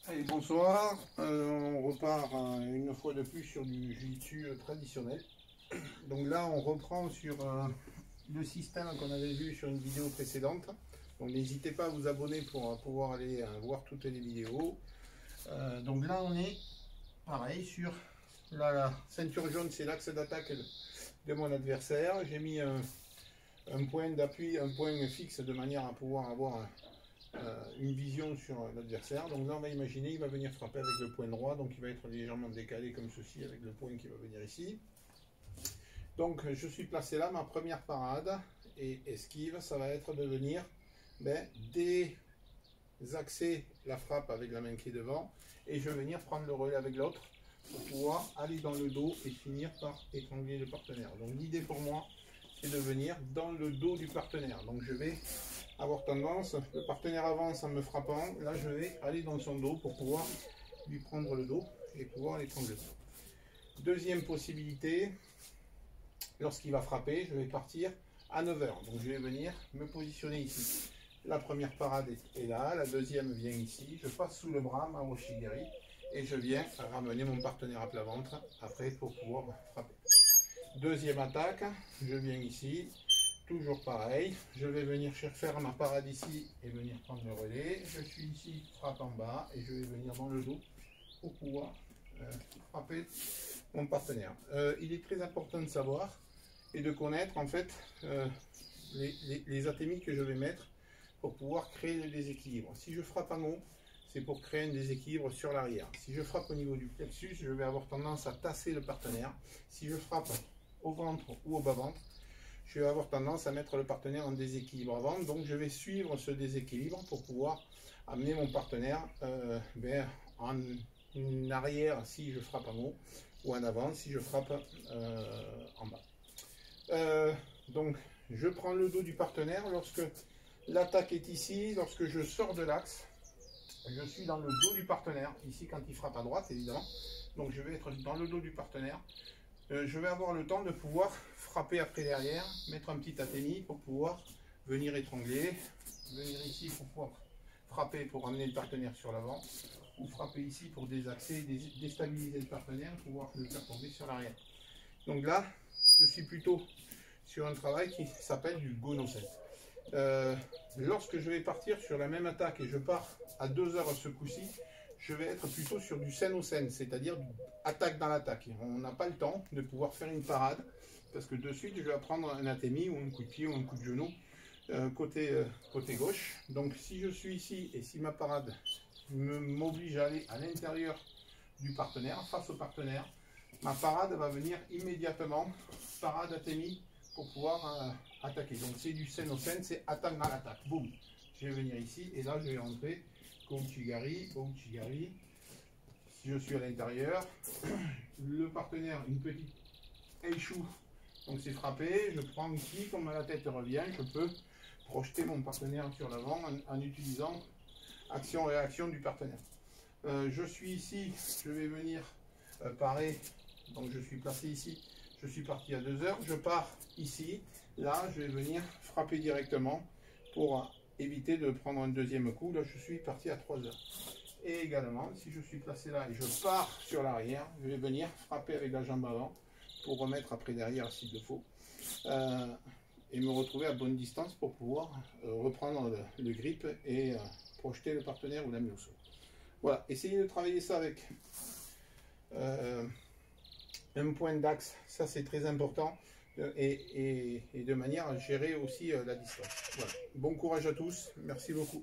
Allez, bonsoir, on repart une fois de plus sur du jiu-jitsu traditionnel. Donc là on reprend sur le système qu'on avait vu sur une vidéo précédente. Donc n'hésitez pas à vous abonner pour pouvoir aller voir toutes les vidéos. Donc là on est pareil sur la ceinture jaune, c'est l'axe d'attaque de mon adversaire. J'ai mis un point d'appui, un point fixe de manière à pouvoir avoir une vision sur l'adversaire. Donc là on va imaginer il va venir frapper avec le point droit, donc il va être légèrement décalé comme ceci avec le point qui va venir ici. Donc je suis placé là, ma première parade et esquive, ça va être de venir désaxer la frappe avec la main qui est devant et je vais venir prendre le relais avec l'autre pour pouvoir aller dans le dos et finir par étrangler le partenaire. Donc l'idée pour moi c'est de venir dans le dos du partenaire. Donc je vais avoir tendance, le partenaire avance en me frappant, là je vais aller dans son dos pour pouvoir lui prendre le dos et pouvoir l'étrangler. Deuxième possibilité, lorsqu'il va frapper, je vais partir à 9h. Donc je vais venir me positionner ici. La première parade est là, la deuxième vient ici, je passe sous le bras, ma Oshigiri, et je viens ramener mon partenaire à plat ventre après pour pouvoir frapper. Deuxième attaque, je viens ici. Toujours pareil, je vais venir faire ma parade ici et venir prendre le relais. Je suis ici, frappe en bas et je vais venir dans le dos pour pouvoir frapper mon partenaire. Il est très important de savoir et de connaître en fait les atémies que je vais mettre pour pouvoir créer le déséquilibre. Si je frappe en haut, c'est pour créer un déséquilibre sur l'arrière. Si je frappe au niveau du plexus, je vais avoir tendance à tasser le partenaire. Si je frappe au ventre ou au bas-ventre, je vais avoir tendance à mettre le partenaire en déséquilibre avant, donc je vais suivre ce déséquilibre pour pouvoir amener mon partenaire en arrière si je frappe en haut, ou en avant si je frappe en bas. Donc je prends le dos du partenaire lorsque l'attaque est ici, lorsque je sors de l'axe, je suis dans le dos du partenaire, ici quand il frappe à droite évidemment, donc je vais être dans le dos du partenaire. Je vais avoir le temps de pouvoir frapper après derrière, mettre un petit atémi pour pouvoir venir étrangler, venir ici pour pouvoir frapper pour amener le partenaire sur l'avant, ou frapper ici pour désaxer, déstabiliser le partenaire, pouvoir le faire tomber sur l'arrière. Donc là, je suis plutôt sur un travail qui s'appelle du Gono-sen. Lorsque je vais partir sur la même attaque et je pars à 2h ce coup-ci, je vais être plutôt sur du sen au sen, c'est-à-dire attaque dans l'attaque. On n'a pas le temps de pouvoir faire une parade, parce que de suite, je vais prendre un atémi ou un coup de pied ou un coup de genou côté gauche. Donc si je suis ici et si ma parade m'oblige à aller à l'intérieur du partenaire, face au partenaire, ma parade va venir immédiatement, parade atémi, pour pouvoir attaquer. Donc c'est du sen au sen, c'est attaque dans l'attaque. Boum. Je vais venir ici et là je vais rentrer Ouchigari. Si je suis à l'intérieur, le partenaire, une petite échoue, donc c'est frappé, je prends ici, comme la tête revient, je peux projeter mon partenaire sur l'avant en utilisant action-réaction du partenaire. Je suis ici, je vais venir parer, donc je suis placé ici, je suis parti à 2h, je pars ici, là je vais venir frapper directement pour éviter de prendre un deuxième coup. Là je suis parti à 3h. Et également, si je suis placé là et je pars sur l'arrière, je vais venir frapper avec la jambe avant pour remettre après derrière s'il le faut, et me retrouver à bonne distance pour pouvoir reprendre le grip et projeter le partenaire ou l'amener au sol. Voilà, essayez de travailler ça avec un point d'axe, ça c'est très important, et de manière à gérer aussi la distance. Voilà. Bon courage à tous, merci beaucoup.